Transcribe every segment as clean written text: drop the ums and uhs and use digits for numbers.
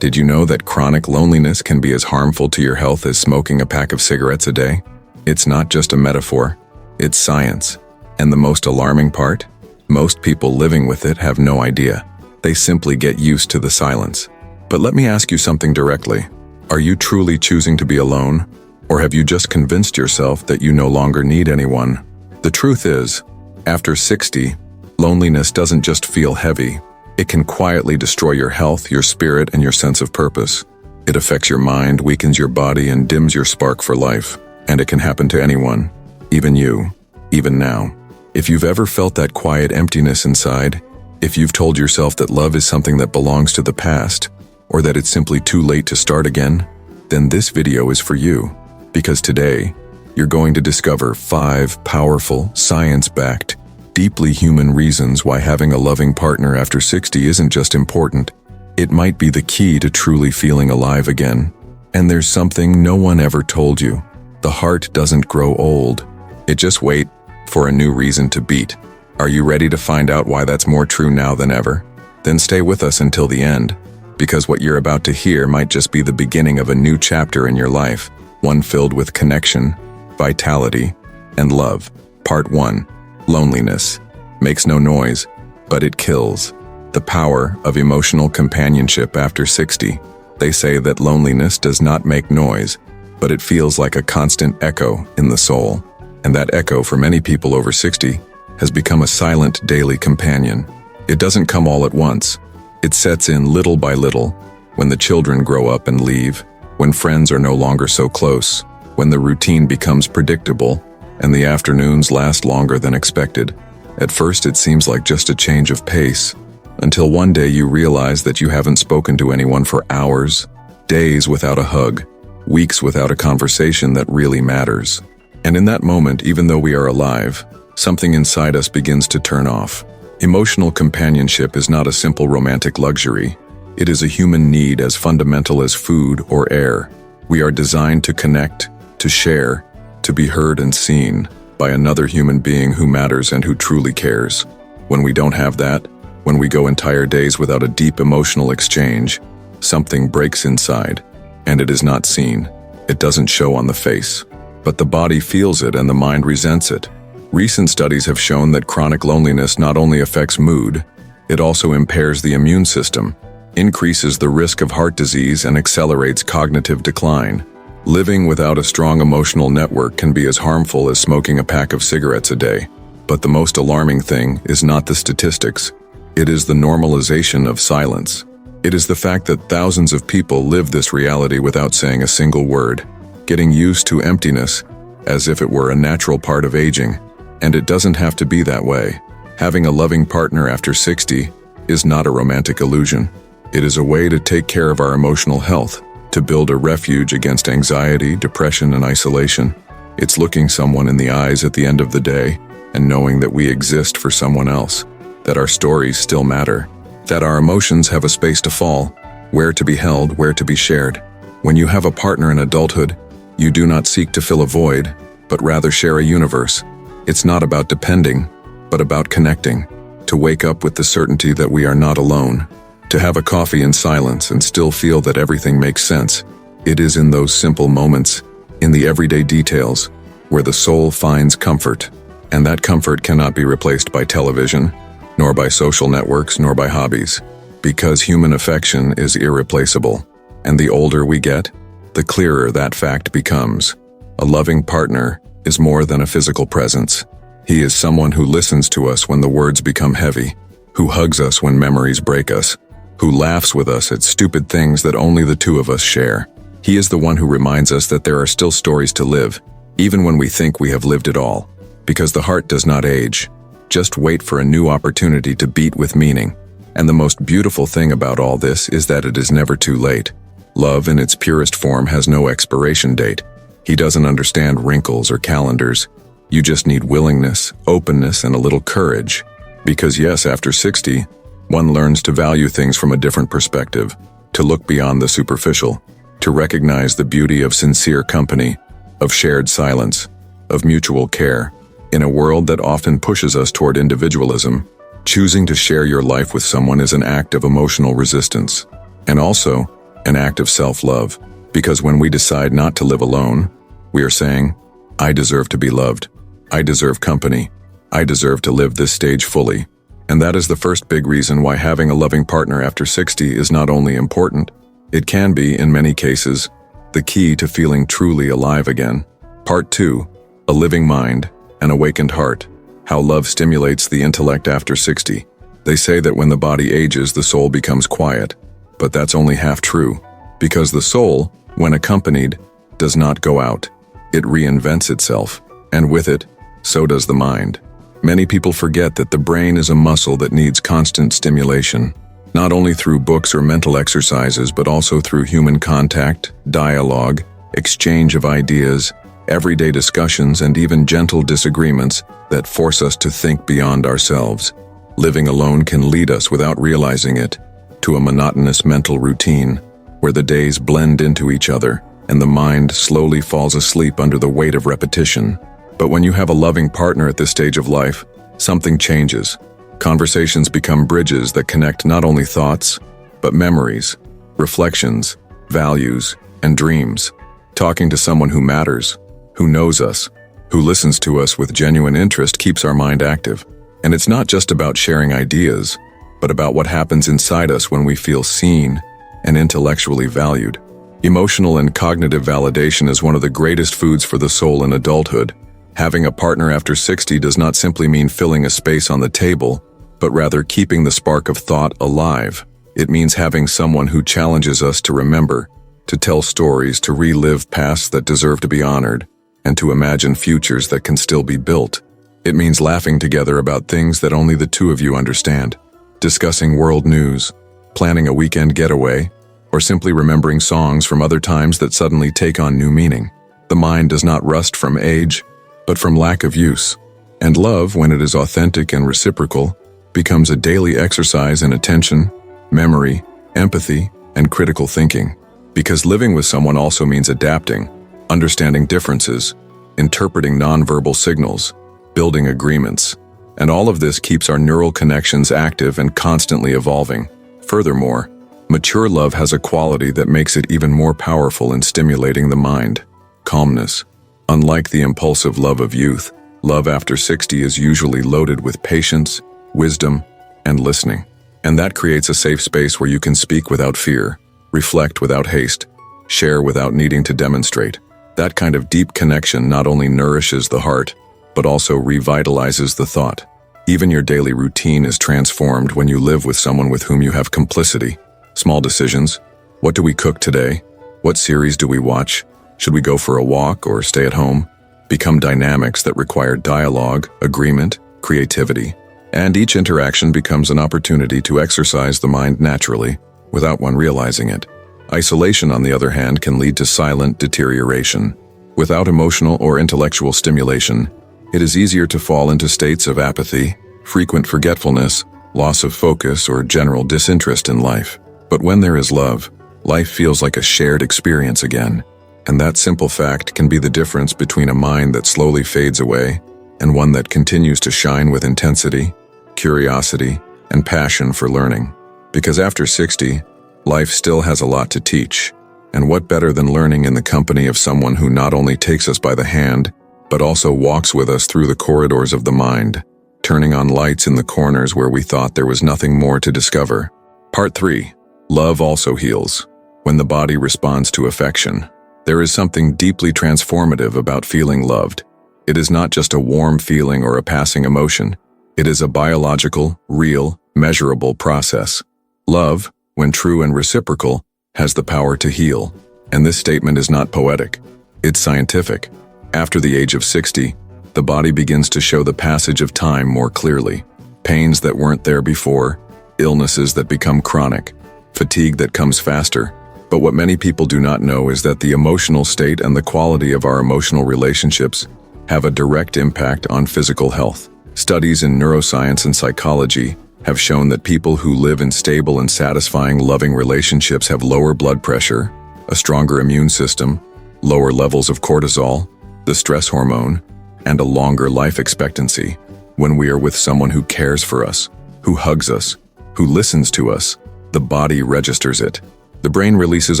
Did you know that chronic loneliness can be as harmful to your health as smoking a pack of cigarettes a day? It's not just a metaphor, it's science. And the most alarming part? Most people living with it have no idea. They simply get used to the silence. But let me ask you something directly. Are you truly choosing to be alone? Or have you just convinced yourself that you no longer need anyone? The truth is, after 60, loneliness doesn't just feel heavy. It can quietly destroy your health, your spirit, and your sense of purpose. It affects your mind, weakens your body, and dims your spark for life. And it can happen to anyone, even you, even now. If you've ever felt that quiet emptiness inside, if you've told yourself that love is something that belongs to the past, or that it's simply too late to start again, then this video is for you. Because today, you're going to discover 5 powerful, science-backed, deeply human reasons why having a loving partner after 60 isn't just important. It might be the key to truly feeling alive again. And there's something no one ever told you. The heart doesn't grow old. It just waits for a new reason to beat. Are you ready to find out why that's more true now than ever? Then stay with us until the end, because what you're about to hear might just be the beginning of a new chapter in your life, one filled with connection, vitality, and love. Part 1. Loneliness. Makes no noise, but it kills. The power of emotional companionship after 60. They say that loneliness does not make noise, but it feels like a constant echo in the soul. And that echo for many people over 60 has become a silent daily companion. It doesn't come all at once. It sets in little by little, when the children grow up and leave, when friends are no longer so close, when the routine becomes predictable, and the afternoons last longer than expected. At first it seems like just a change of pace, until one day you realize that you haven't spoken to anyone for hours, days without a hug, weeks without a conversation that really matters. And in that moment, even though we are alive, something inside us begins to turn off. Emotional companionship is not a simple romantic luxury. It is a human need as fundamental as food or air. We are designed to connect, to share, to be heard and seen by another human being who matters and who truly cares. When we don't have that, when we go entire days without a deep emotional exchange, something breaks inside, and it is not seen. It doesn't show on the face. But the body feels it and the mind resents it. Recent studies have shown that chronic loneliness not only affects mood, it also impairs the immune system, increases the risk of heart disease, and accelerates cognitive decline. Living without a strong emotional network can be as harmful as smoking a pack of cigarettes a day. But the most alarming thing is not the statistics. It is the normalization of silence. It is the fact that thousands of people live this reality without saying a single word, getting used to emptiness as if it were a natural part of aging. And it doesn't have to be that way. Having a loving partner after 60 is not a romantic illusion. It is a way to take care of our emotional health, to build a refuge against anxiety, depression, and isolation. It's looking someone in the eyes at the end of the day and knowing that we exist for someone else, that our stories still matter, that our emotions have a space to fall, where to be held, where to be shared. When you have a partner in adulthood, you do not seek to fill a void, but rather share a universe. It's not about depending, but about connecting, to wake up with the certainty that we are not alone, to have a coffee in silence and still feel that everything makes sense. It is in those simple moments, in the everyday details, where the soul finds comfort. And that comfort cannot be replaced by television, nor by social networks, nor by hobbies, because human affection is irreplaceable. And the older we get, the clearer that fact becomes. A loving partner is more than a physical presence. He is someone who listens to us when the words become heavy, who hugs us when memories break us, who laughs with us at stupid things that only the two of us share. He is the one who reminds us that there are still stories to live, even when we think we have lived it all. Because the heart does not age. Just wait for a new opportunity to beat with meaning. And the most beautiful thing about all this is that it is never too late. Love in its purest form has no expiration date. He doesn't understand wrinkles or calendars. You just need willingness, openness, and a little courage. Because yes, after 60, one learns to value things from a different perspective, to look beyond the superficial, to recognize the beauty of sincere company, of shared silence, of mutual care. In a world that often pushes us toward individualism, choosing to share your life with someone is an act of emotional resistance. And also, an act of self-love, because when we decide not to live alone, we are saying, I deserve to be loved. I deserve company. I deserve to live this stage fully. And that is the first big reason why having a loving partner after 60 is not only important, it can be, in many cases, the key to feeling truly alive again. Part 2. A living mind, an awakened heart. How love stimulates the intellect after 60. They say that when the body ages, the soul becomes quiet. But that's only half true, because the soul, when accompanied, does not go out. It reinvents itself, and with it, so does the mind. Many people forget that the brain is a muscle that needs constant stimulation, not only through books or mental exercises, but also through human contact, dialogue, exchange of ideas, everyday discussions, and even gentle disagreements that force us to think beyond ourselves. Living alone can lead us, without realizing it, to a monotonous mental routine, where the days blend into each other, and the mind slowly falls asleep under the weight of repetition. But when you have a loving partner at this stage of life, something changes. Conversations become bridges that connect not only thoughts, but memories, reflections, values, and dreams. Talking to someone who matters, who knows us, who listens to us with genuine interest keeps our mind active. And it's not just about sharing ideas, but about what happens inside us when we feel seen and intellectually valued. Emotional and cognitive validation is one of the greatest foods for the soul in adulthood. Having a partner after 60 does not simply mean filling a space on the table, but rather keeping the spark of thought alive. It means having someone who challenges us to remember, to tell stories, to relive pasts that deserve to be honored, and to imagine futures that can still be built. It means laughing together about things that only the two of you understand, discussing world news, planning a weekend getaway, or simply remembering songs from other times that suddenly take on new meaning. The mind does not rust from age, but from lack of use. And love, when it is authentic and reciprocal, becomes a daily exercise in attention, memory, empathy, and critical thinking. Because living with someone also means adapting, understanding differences, interpreting nonverbal signals, building agreements. And all of this keeps our neural connections active and constantly evolving. Furthermore, mature love has a quality that makes it even more powerful in stimulating the mind: calmness. Unlike the impulsive love of youth, love after 60 is usually loaded with patience, wisdom, and listening. And that creates a safe space where you can speak without fear, reflect without haste, share without needing to demonstrate. That kind of deep connection not only nourishes the heart, but also revitalizes the thought. Even your daily routine is transformed when you live with someone with whom you have complicity. Small decisions: what do we cook today? What series do we watch? Should we go for a walk or stay at home? Become dynamics that require dialogue, agreement, creativity. And each interaction becomes an opportunity to exercise the mind naturally, without one realizing it. Isolation, on the other hand, can lead to silent deterioration. Without emotional or intellectual stimulation, it is easier to fall into states of apathy, frequent forgetfulness, loss of focus, or general disinterest in life. But when there is love, life feels like a shared experience again. And that simple fact can be the difference between a mind that slowly fades away and one that continues to shine with intensity, curiosity, and passion for learning. Because after 60, life still has a lot to teach. And what better than learning in the company of someone who not only takes us by the hand, but also walks with us through the corridors of the mind, turning on lights in the corners where we thought there was nothing more to discover. Part 3. Love also heals. When the body responds to affection, there is something deeply transformative about feeling loved. It is not just a warm feeling or a passing emotion. It is a biological, real, measurable process. Love, when true and reciprocal, has the power to heal. And this statement is not poetic. It's scientific. After the age of 60, the body begins to show the passage of time more clearly. Pains that weren't there before, illnesses that become chronic, fatigue that comes faster. But what many people do not know is that the emotional state and the quality of our emotional relationships have a direct impact on physical health. Studies in neuroscience and psychology have shown that people who live in stable and satisfying loving relationships have lower blood pressure, a stronger immune system, lower levels of cortisol, the stress hormone, and a longer life expectancy. When we are with someone who cares for us, who hugs us, who listens to us, the body registers it. The brain releases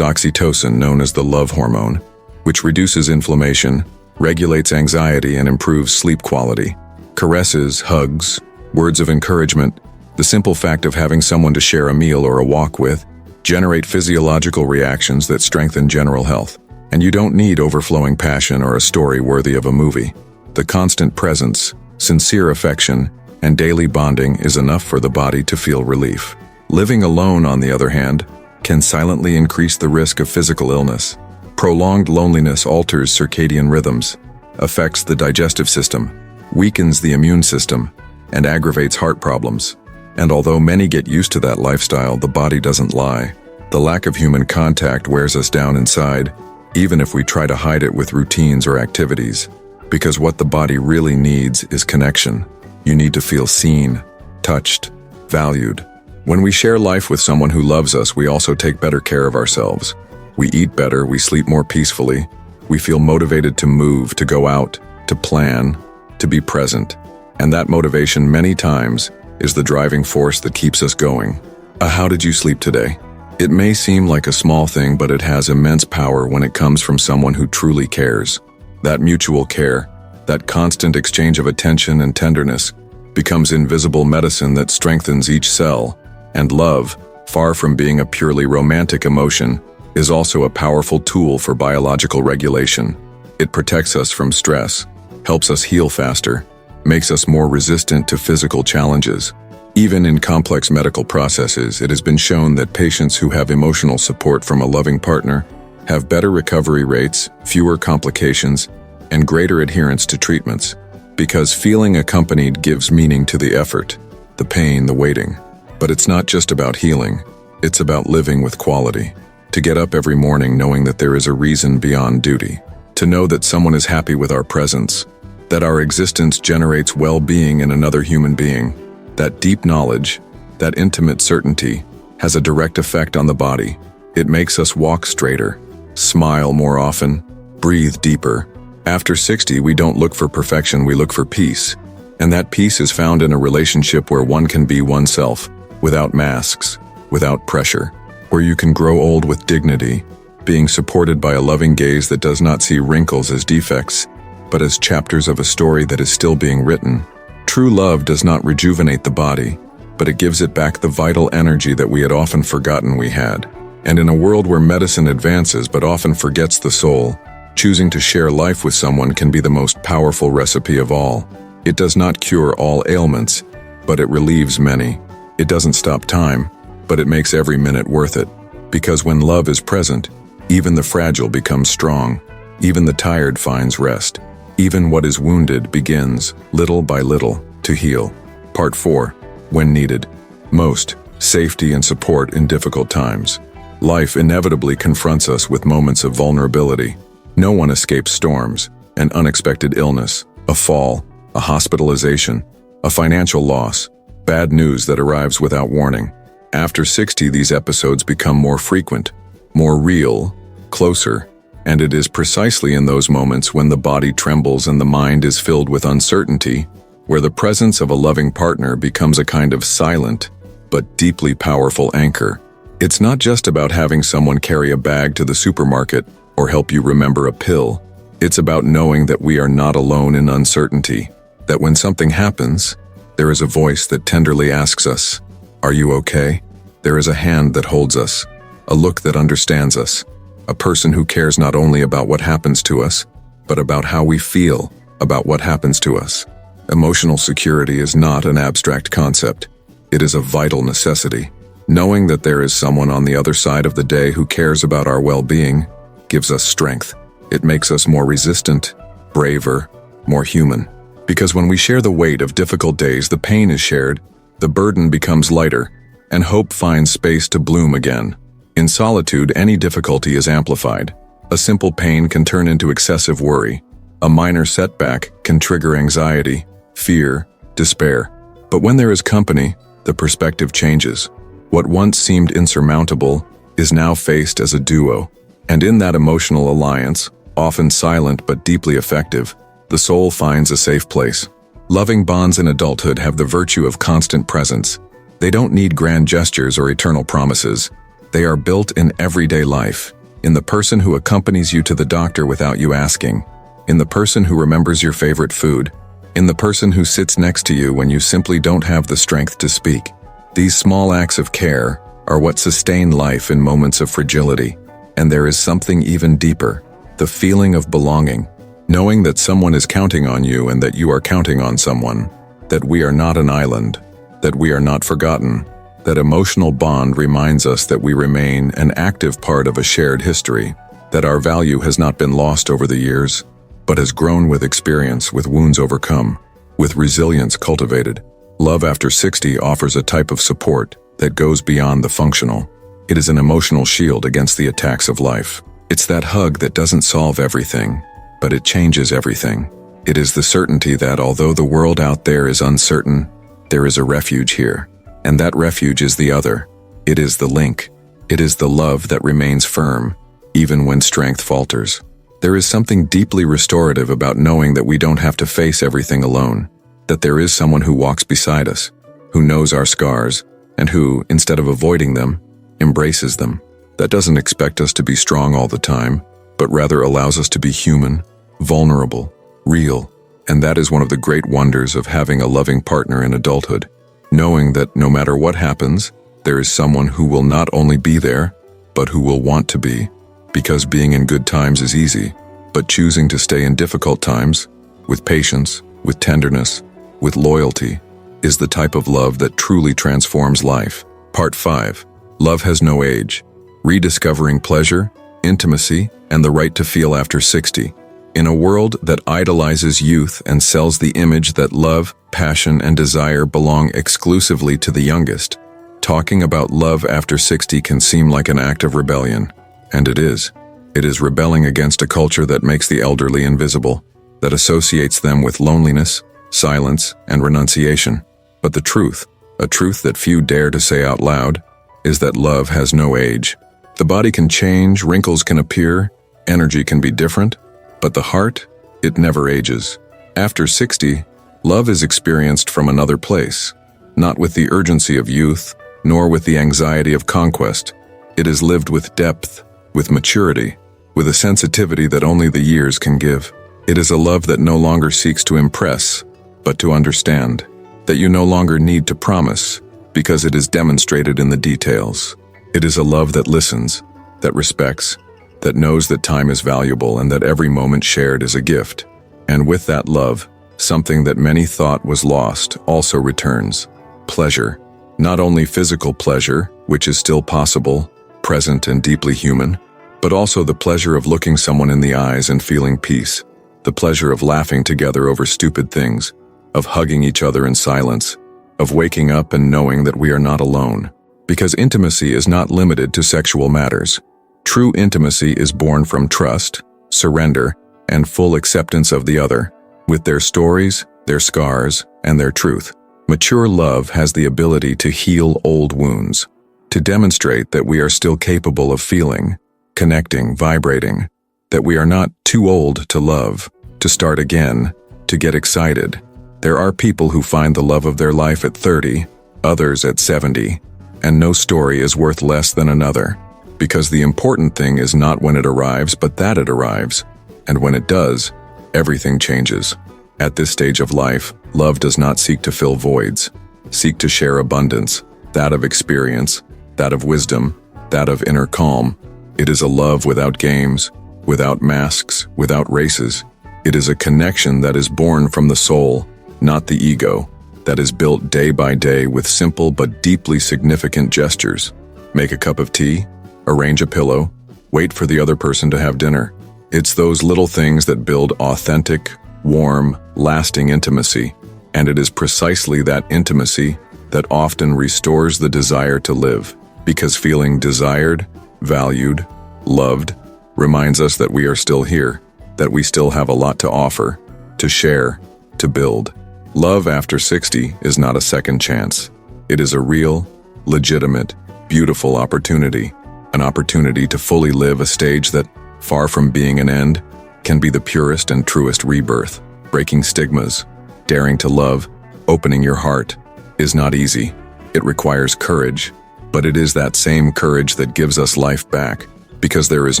oxytocin, known as the love hormone, which reduces inflammation, regulates anxiety, and improves sleep quality. Caresses, hugs, words of encouragement, the simple fact of having someone to share a meal or a walk with, generate physiological reactions that strengthen general health. And you don't need overflowing passion or a story worthy of a movie. The constant presence, sincere affection, and daily bonding is enough for the body to feel relief. Living alone, on the other hand, can silently increase the risk of physical illness. Prolonged loneliness alters circadian rhythms, affects the digestive system, weakens the immune system, and aggravates heart problems. And although many get used to that lifestyle, the body doesn't lie. The lack of human contact wears us down inside, even if we try to hide it with routines or activities. Because what the body really needs is connection. You need to feel seen, touched, valued. When we share life with someone who loves us, we also take better care of ourselves. We eat better, we sleep more peacefully, we feel motivated to move, to go out, to plan, to be present. And that motivation, many times, is the driving force that keeps us going. How did you sleep today? It may seem like a small thing, but it has immense power when it comes from someone who truly cares. That mutual care, that constant exchange of attention and tenderness, becomes invisible medicine that strengthens each cell. And love, far from being a purely romantic emotion, is also a powerful tool for biological regulation. It protects us from stress, helps us heal faster, makes us more resistant to physical challenges. Even in complex medical processes, it has been shown that patients who have emotional support from a loving partner have better recovery rates, fewer complications, and greater adherence to treatments. Because feeling accompanied gives meaning to the effort, the pain, the waiting. But it's not just about healing, it's about living with quality. To get up every morning knowing that there is a reason beyond duty. To know that someone is happy with our presence, that our existence generates well-being in another human being. That deep knowledge, that intimate certainty, has a direct effect on the body. It makes us walk straighter, smile more often, breathe deeper. After 60, we don't look for perfection, we look for peace. And that peace is found in a relationship where one can be oneself, without masks, without pressure, where you can grow old with dignity, being supported by a loving gaze that does not see wrinkles as defects, but as chapters of a story that is still being written. True love does not rejuvenate the body, but it gives it back the vital energy that we had often forgotten we had. And in a world where medicine advances but often forgets the soul, choosing to share life with someone can be the most powerful recipe of all. It does not cure all ailments, but it relieves many. It doesn't stop time, but it makes every minute worth it. Because when love is present, even the fragile becomes strong, even the tired finds rest. Even what is wounded begins, little by little, to heal. Part 4. When needed most, safety and support in difficult times. Life inevitably confronts us with moments of vulnerability. No one escapes storms, an unexpected illness, a fall, a hospitalization, a financial loss, bad news that arrives without warning. After 60, these episodes become more frequent, more real, closer. And it is precisely in those moments when the body trembles and the mind is filled with uncertainty, where the presence of a loving partner becomes a kind of silent, but deeply powerful anchor. It's not just about having someone carry a bag to the supermarket or help you remember a pill. It's about knowing that we are not alone in uncertainty, that when something happens, there is a voice that tenderly asks us, "Are you okay?" There is a hand that holds us, a look that understands us. A person who cares not only about what happens to us, but about how we feel about what happens to us. Emotional security is not an abstract concept. It is a vital necessity. Knowing that there is someone on the other side of the day who cares about our well-being gives us strength. It makes us more resistant, braver, more human. Because when we share the weight of difficult days, the pain is shared, the burden becomes lighter, and hope finds space to bloom again. In solitude, any difficulty is amplified. A simple pain can turn into excessive worry. A minor setback can trigger anxiety, fear, despair. But when there is company, the perspective changes. What once seemed insurmountable is now faced as a duo. And in that emotional alliance, often silent but deeply effective, the soul finds a safe place. Loving bonds in adulthood have the virtue of constant presence. They don't need grand gestures or eternal promises. They are built in everyday life, in the person who accompanies you to the doctor without you asking, in the person who remembers your favorite food, in the person who sits next to you when you simply don't have the strength to speak. These small acts of care are what sustain life in moments of fragility. And there is something even deeper, the feeling of belonging, knowing that someone is counting on you and that you are counting on someone, that we are not an island, that we are not forgotten. That emotional bond reminds us that we remain an active part of a shared history, that our value has not been lost over the years, but has grown with experience, with wounds overcome, with resilience cultivated. Love after 60 offers a type of support that goes beyond the functional. It is an emotional shield against the attacks of life. It's that hug that doesn't solve everything, but it changes everything. It is the certainty that although the world out there is uncertain, there is a refuge here. And that refuge is the other. It is the link. It is the love that remains firm, even when strength falters. There is something deeply restorative about knowing that we don't have to face everything alone, that there is someone who walks beside us, who knows our scars, and who, instead of avoiding them, embraces them. That doesn't expect us to be strong all the time, but rather allows us to be human, vulnerable, real. And that is one of the great wonders of having a loving partner in adulthood. Knowing that no matter what happens, there is someone who will not only be there, but who will want to be. Because being in good times is easy, but choosing to stay in difficult times, with patience, with tenderness, with loyalty, is the type of love that truly transforms life. Part 5. Love has no age. Rediscovering pleasure, intimacy, and the right to feel after 60. In a world that idolizes youth and sells the image that love, passion, and desire belong exclusively to the youngest, talking about love after 60 can seem like an act of rebellion. And it is. It is rebelling against a culture that makes the elderly invisible, that associates them with loneliness, silence, and renunciation. But the truth, a truth that few dare to say out loud, is that love has no age. The body can change, wrinkles can appear, energy can be different, but the heart, it never ages. After 60, love is experienced from another place, not with the urgency of youth, nor with the anxiety of conquest. It is lived with depth, with maturity, with a sensitivity that only the years can give. It is a love that no longer seeks to impress, but to understand, that you no longer need to promise, because it is demonstrated in the details. It is a love that listens, that respects, that knows that time is valuable and that every moment shared is a gift. And with that love, something that many thought was lost also returns. Pleasure. Not only physical pleasure, which is still possible, present and deeply human, but also the pleasure of looking someone in the eyes and feeling peace, the pleasure of laughing together over stupid things, of hugging each other in silence, of waking up and knowing that we are not alone. Because intimacy is not limited to sexual matters. True intimacy is born from trust, surrender, and full acceptance of the other, with their stories, their scars, and their truth. Mature love has the ability to heal old wounds, to demonstrate that we are still capable of feeling, connecting, vibrating, that we are not too old to love, to start again, to get excited. There are people who find the love of their life at 30, others at 70, and no story is worth less than another. Because the important thing is not when it arrives, but that it arrives. And when it does, everything changes. At this stage of life, love does not seek to fill voids, seek to share abundance, that of experience, that of wisdom, that of inner calm. It is a love without games, without masks, without races. It is a connection that is born from the soul, not the ego, that is built day by day with simple but deeply significant gestures. Make a cup of tea, arrange a pillow, wait for the other person to have dinner. It's those little things that build authentic, warm, lasting intimacy, and it is precisely that intimacy that often restores the desire to live, because feeling desired, valued, loved, reminds us that we are still here, that we still have a lot to offer, to share, to build. Love after 60 is not a second chance. It is a real, legitimate, beautiful opportunity. An opportunity to fully live a stage that, far from being an end, can be the purest and truest rebirth. Breaking stigmas, daring to love, opening your heart, is not easy. It requires courage, But it is that same courage that gives us life back, because there is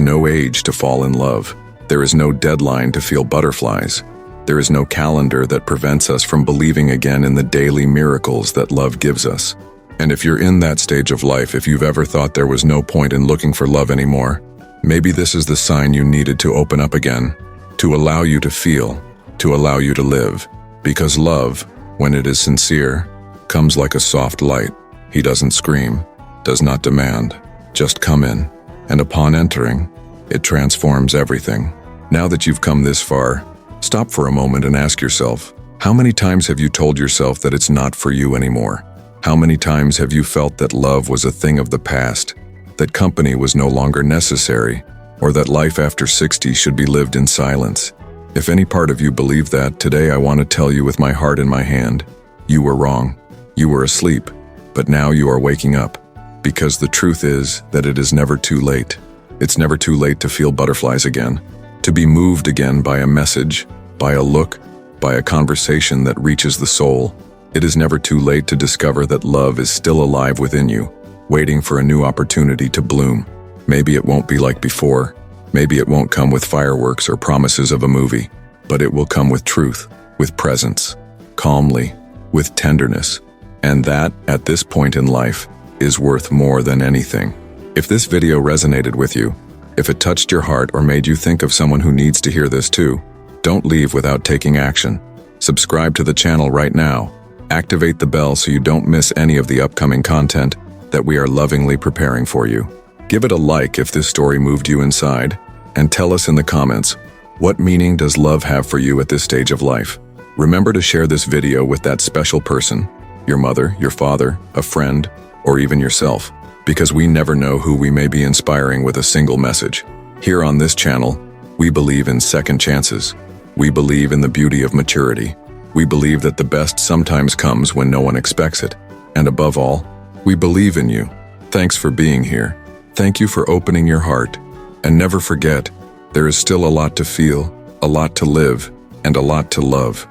no age to fall in love. There is no deadline to feel butterflies. There is no calendar that prevents us from believing again in the daily miracles that love gives us. And if you're in that stage of life, if you've ever thought there was no point in looking for love anymore, maybe this is the sign you needed to open up again, to allow you to feel, to allow you to live. Because love, when it is sincere, comes like a soft light. He doesn't scream, does not demand, just come in. And upon entering, it transforms everything. Now that you've come this far, stop for a moment and ask yourself, how many times have you told yourself that it's not for you anymore? How many times have you felt that love was a thing of the past, that company was no longer necessary, or that life after 60 should be lived in silence? If any part of you believe that, today I want to tell you with my heart in my hand, you were wrong. You were asleep, but now you are waking up. Because the truth is that it is never too late. It's never too late to feel butterflies again, to be moved again by a message, by a look, by a conversation that reaches the soul. It is never too late to discover that love is still alive within you, waiting for a new opportunity to bloom. Maybe it won't be like before. Maybe it won't come with fireworks or promises of a movie, but it will come with truth, with presence, calmly, with tenderness. And that, at this point in life, is worth more than anything. If this video resonated with you, if it touched your heart or made you think of someone who needs to hear this too, don't leave without taking action. Subscribe to the channel right now. Activate the bell so you don't miss any of the upcoming content that we are lovingly preparing for you. Give it a like if this story moved you inside, and tell us in the comments, what meaning does love have for you at this stage of life? Remember to share this video with that special person, your mother, your father, a friend, or even yourself, because we never know who we may be inspiring with a single message. Here on this channel, we believe in second chances. We believe in the beauty of maturity. We believe that the best sometimes comes when no one expects it. And above all, we believe in you. Thanks for being here. Thank you for opening your heart. And never forget, there is still a lot to feel, a lot to live, and a lot to love.